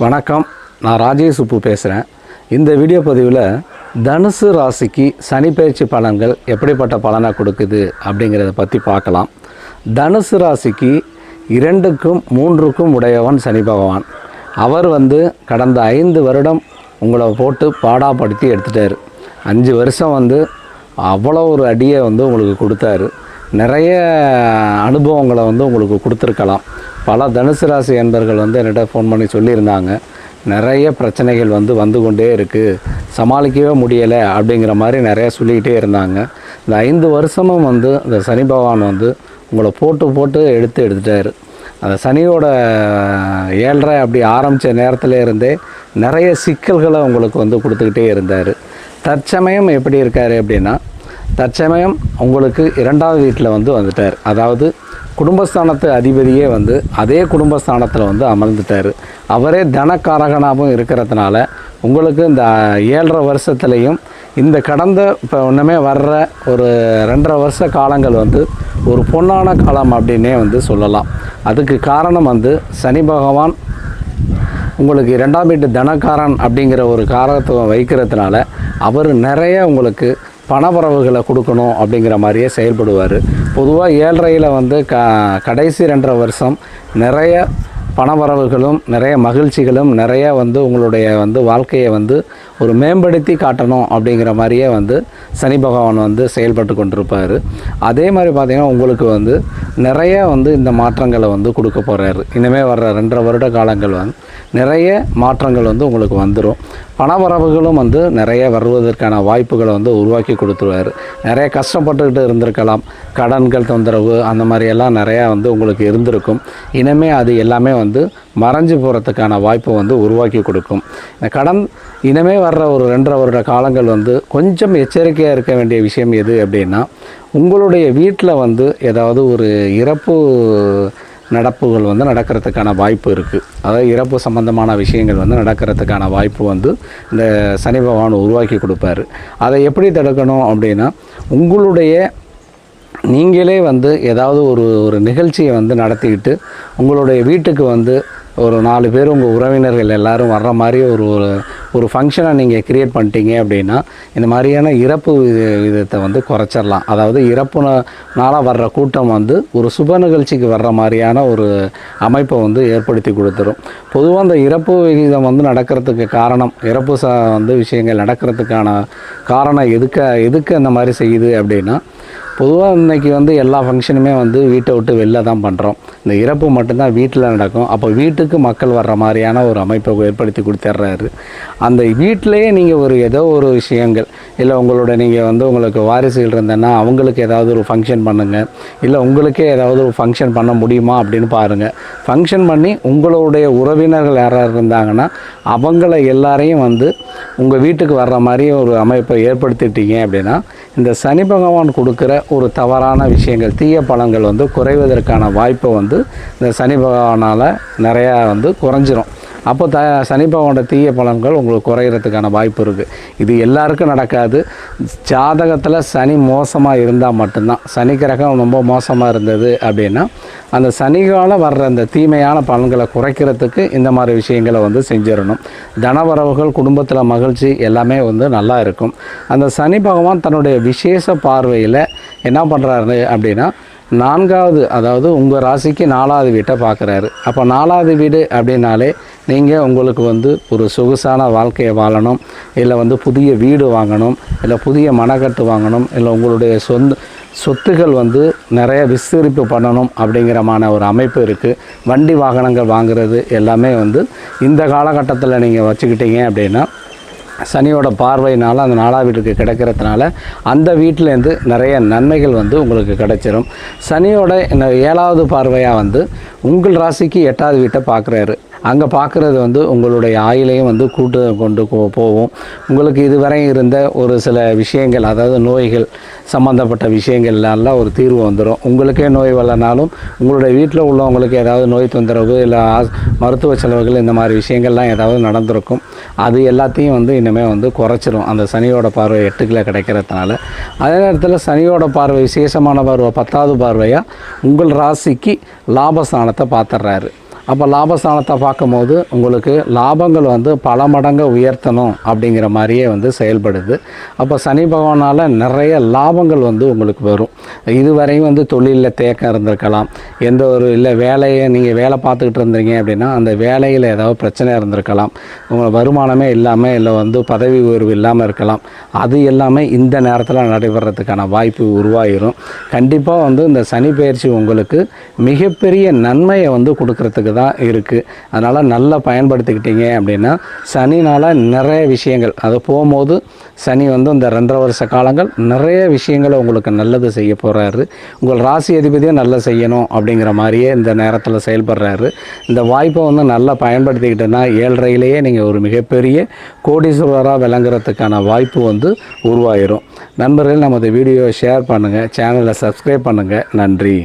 வணக்கம், நான் ராஜேஷ் சுப்பு பேசுகிறேன். இந்த வீடியோ பதிவில் தனுசு ராசிக்கு சனி பயிற்சி பலன்கள் எப்படிப்பட்ட பலனை கொடுக்குது அப்படிங்கிறத பற்றி பார்க்கலாம். தனுசு ராசிக்கு 2க்கும் 3க்கும் உடையவன் சனி பகவான். அவர் கடந்த 5 வருடம் உங்களை போட்டு பாடாப்படுத்தி எடுத்துட்டார். 5 வருஷம் அவ்வளோ ஒரு அடியை உங்களுக்கு கொடுத்தாரு. நிறைய அனுபவங்களை உங்களுக்கு கொடுத்துருக்கலாம். பல தனுசு ராசி என்பர்கள் என்கிட்ட ஃபோன் பண்ணி சொல்லியிருந்தாங்க, நிறைய பிரச்சனைகள் வந்து கொண்டே இருக்குது, சமாளிக்கவே முடியலை அப்படிங்கிற மாதிரி நிறைய சொல்லிக்கிட்டே இருந்தாங்க. இந்த 5 வருஷமும் இந்த சனி பகவான் உங்களை போட்டு எடுத்துட்டார். அந்த சனியோட 7.5 அப்படி ஆரம்பித்த நேரத்தில் இருந்தே நிறைய சிக்கல்களை உங்களுக்கு கொடுத்துக்கிட்டே இருந்தார். தற்சமயம் எப்படி இருக்கார் அப்படின்னா, தற்சமயம் உங்களுக்கு 2வது வீட்டில் வந்துட்டார். அதாவது குடும்பஸ்தானத்து அதிபதியே அதே குடும்பஸ்தானத்தில் அமர்ந்துட்டார். அவரே தனக்காரகனாகவும் இருக்கிறதுனால உங்களுக்கு இந்த 7.5 வருஷத்துலேயும் இந்த கடந்த இப்போ ஒன்றுமே வர்ற ஒரு 2.5 வருஷ காலங்கள் ஒரு பொன்னான காலம் அப்படின்னே சொல்லலாம். அதுக்கு காரணம் சனி பகவான் உங்களுக்கு 2ஆம் வீட்டு தனக்காரன் அப்படிங்கிற ஒரு காரணத்துவம் வைக்கிறதுனால அவர் நிறைய உங்களுக்கு பணவரவுகளை கொடுக்கணும் அப்படிங்கிற மாதிரியே செயல்படுவார். பொதுவாக 7.5ல் கடைசி 2.5 வருஷம் நிறைய பணவரவுகளும் நிறைய மகிழ்ச்சிகளும் நிறைய உங்களுடைய வாழ்க்கையை ஒரு மேம்படுத்தி காட்டணும் அப்படிங்கிற மாதிரியே சனி பகவான் செயல்பட்டு கொண்டிருப்பார். அதே மாதிரி பார்த்திங்கன்னா உங்களுக்கு நிறைய இந்த மாற்றங்களை கொடுக்க போகிறாரு. இனிமேல் வர்ற 2.5 வருட காலங்கள் நிறைய மாற்றங்கள் உங்களுக்கு வந்துடும். பணவரவுகளும் நிறைய வருவதற்கான வாய்ப்புகளை உருவாக்கி கொடுத்துருவார். நிறைய கஷ்டப்பட்டுக்கிட்டு இருந்திருக்கலாம், கடன்கள் தொந்தரவு அந்த மாதிரியெல்லாம் நிறையா உங்களுக்கு இருந்திருக்கும். இனிமேல் அது எல்லாமே மறைஞ்சு போகிறதுக்கான வாய்ப்பை உருவாக்கி கொடுக்கும். இந்த கடன் இனிமேல் வர்ற ஒரு 2.5 வருட காலங்கள் கொஞ்சம் எச்சரிக்கையாக இருக்க வேண்டிய விஷயம் எது அப்படின்னா, உங்களுடைய வீட்டில் ஏதாவது ஒரு இறப்பு நடப்புகள் நடக்கிறதுக்கான வாய்ப்பு இருக்குது. அதாவது இறப்பு சம்பந்தமான விஷயங்கள் நடக்கிறதுக்கான வாய்ப்பு இந்த சனி பகவான் உருவாக்கி கொடுப்பாரு. அதை எப்படி தடுக்கணும் அப்படின்னா, உங்களுடைய நீங்களே ஏதாவது ஒரு நிகழ்ச்சியை நடத்திக்கிட்டு உங்களுடைய வீட்டுக்கு ஒரு 4 பேர் உங்கள் உறவினர்கள் எல்லோரும் வர்ற மாதிரி ஒரு ஃபங்க்ஷனை நீங்கள் க்ரியேட் பண்ணிட்டீங்க அப்படின்னா இந்த மாதிரியான இறப்பு விதத்தை குறைச்சிடலாம். அதாவது இறப்புனால வர்ற கூட்டம் ஒரு சுப நிகழ்ச்சிக்கு வர்ற மாதிரியான ஒரு அமைப்பை ஏற்படுத்தி கொடுத்துரும். பொதுவாக அந்த இறப்பு விகிதம் நடக்கிறதுக்கு காரணம், இறப்பு விஷயங்கள் நடக்கிறதுக்கான காரணம் எதுக்கு அந்த மாதிரி செய்யுது அப்படின்னா, பொதுவாக இன்றைக்கி எல்லா ஃபங்க்ஷனுமே வீட்டை விட்டு வெளில தான் பண்ணுறோம். இந்த இறப்பு மட்டும்தான் வீட்டில் நடக்கும். அப்போ வீட்டுக்கு மக்கள் வர்ற மாதிரியான ஒரு அமைப்பை ஏற்படுத்தி கொடுத்துட்றாரு. அந்த வீட்டிலையே நீங்கள் ஏதோ ஒரு விஷயங்கள் இல்லை உங்களோட நீங்கள் உங்களுக்கு வாரிசுகள் இருந்தேன்னா அவங்களுக்கு ஏதாவது ஒரு ஃபங்க்ஷன் பண்ணுங்கள், இல்லை உங்களுக்கே ஏதாவது ஒரு ஃபங்க்ஷன் பண்ண முடியுமா அப்படின்னு பாருங்கள். ஃபங்க்ஷன் பண்ணி உங்களுடைய உறவினர்கள் யாராவது இருந்தாங்கன்னா அவங்கள எல்லாரையும் உங்கள் வீட்டுக்கு வர்ற மாதிரி ஒரு அமைப்பை ஏற்படுத்திட்டீங்க அப்படின்னா இந்த சனி பகவான் கொடுக்குற ஒரு தவறான விஷயங்கள், தீய பலன்கள் குறைவதற்கான வாய்ப்பை இந்த சனி பகவானால் நிறையா குறைஞ்சிரும். அப்போ சனி பகவானோட தீய பலன்கள் உங்களுக்கு குறைகிறதுக்கான வாய்ப்பு இருக்குது. இது எல்லாருக்கும் நடக்காது. ஜாதகத்தில் சனி மோசமாக இருந்தால் மட்டும்தான், சனி கிரகம் ரொம்ப மோசமாக இருந்தது அப்படின்னா அந்த சனிகால வர்ற அந்த தீமையான பலன்களை குறைக்கிறதுக்கு இந்த மாதிரி விஷயங்களை செஞ்சிடணும். தனவரவுகள், குடும்பத்தில் மகிழ்ச்சி எல்லாமே நல்லா இருக்கும். அந்த சனி பகவான் தன்னுடைய விசேஷ பார்வையில் என்ன பண்ணுறாரு அப்படின்னா 4வது, அதாவது உங்கள் ராசிக்கு 4வது வீட்டை பார்க்குறாரு. அப்போ 4வது வீடு அப்படின்னாலே நீங்கள் உங்களுக்கு ஒரு சொகுசான வாழ்க்கையை வாழணும், இல்லை புதிய வீடு வாங்கணும், இல்லை புதிய மனக்கட்டு வாங்கணும், இல்லை உங்களுடைய சொத்துக்கள் நிறைய விஸ்தரிப்பு பண்ணணும் அப்படிங்கிறமான ஒரு அமைப்பு இருக்குது. வண்டி வாகனங்கள் வாங்குறது எல்லாமே இந்த காலகட்டத்தில் நீங்கள் வச்சுக்கிட்டீங்க அப்படின்னா சனியோட பார்வையினால் அந்த 4வது வீட்டுக்கு கிடைக்கிறதுனால அந்த வீட்டிலேருந்து நிறைய நன்மைகள் உங்களுக்கு கிடைச்சிரும். சனியோட 7வது பார்வையாக உங்கள் ராசிக்கு 8வது வீட்டை பார்க்குறாரு. அங்கே பார்க்குறது உங்களுடைய ஆயுளையும் கூட்டு கொண்டு போகும். உங்களுக்கு இதுவரை இருந்த ஒரு சில விஷயங்கள், அதாவது நோய்கள் சம்மந்தப்பட்ட விஷயங்கள்லாம் ஒரு தீர்வு வந்துடும். உங்களுக்கே நோய் வரலனாலும் உங்களுடைய வீட்டில் உள்ளவங்களுக்கு ஏதாவது நோய் தொந்தரவு இல்லை மருத்துவ செலவுகள் இந்த மாதிரி விஷயங்கள்லாம் ஏதாவது நடந்திருக்கும். அது எல்லாத்தையும் இனிமேல் குறைச்சிரும் அந்த சனியோட பார்வை 8ல் கிடைக்கிறதுனால. அதே நேரத்தில் சனியோட பார்வை விசேஷமான பார்வை 10வது பார்வையாக உங்கள் ராசிக்கு லாபஸ்தானத்தை பார்த்துட்றாரு. அப்போ லாபஸ்தானத்தை பார்க்கும்போது உங்களுக்கு லாபங்கள் வந்து பல மடங்கு உயர்த்தணும் அப்படிங்கிற மாதிரியே வந்து செயல்படுது. அப்போ சனி பகவானால் நிறைய லாபங்கள் வந்து உங்களுக்கு வரும். இதுவரையும் வந்து தொழிலில் தேக்கம் இருந்திருக்கலாம், எந்த ஒரு இல்லை வேலையை நீங்கள் வேலை பார்த்துக்கிட்டு இருந்தீங்க அப்படின்னா அந்த வேலையில் ஏதாவது பிரச்சனை இருந்திருக்கலாம், உங்கள் வருமானமே இல்லாமல் இல்லை வந்து பதவி உயர்வு இல்லாமல் இருக்கலாம். அது எல்லாமே இந்த நேரத்தில் நடைபெறதுக்கான வாய்ப்பு உருவாகிடும். கண்டிப்பாக வந்து இந்த சனி பயிற்சி உங்களுக்கு மிகப்பெரிய நன்மையை வந்து கொடுக்கறதுக்கு தான் இருக்குது. அதனால் நல்லா பயன்படுத்திக்கிட்டீங்க அப்படின்னா சனினால் நிறைய விஷயங்கள், அது போகும்போது சனி வந்து இந்த 2.5 வருஷ காலங்கள் நிறைய விஷயங்களை உங்களுக்கு நல்லது செய்ய போகிறாரு. உங்கள் ராசி அதிபதியும் நல்லா செய்யணும் அப்படிங்கிற மாதிரியே இந்த நேரத்தில் செயல்படுறாரு. இந்த வாய்ப்பை வந்து நல்லா பயன்படுத்திக்கிட்டோன்னா 7.5லேயே நீங்கள் ஒரு மிகப்பெரிய கோடீஸ்வரராக விளங்குறதுக்கான வாய்ப்பு வந்து உருவாயிரும். நண்பர்கள், நமது வீடியோவை ஷேர் பண்ணுங்கள், சேனலை சப்ஸ்கிரைப் பண்ணுங்கள். நன்றி.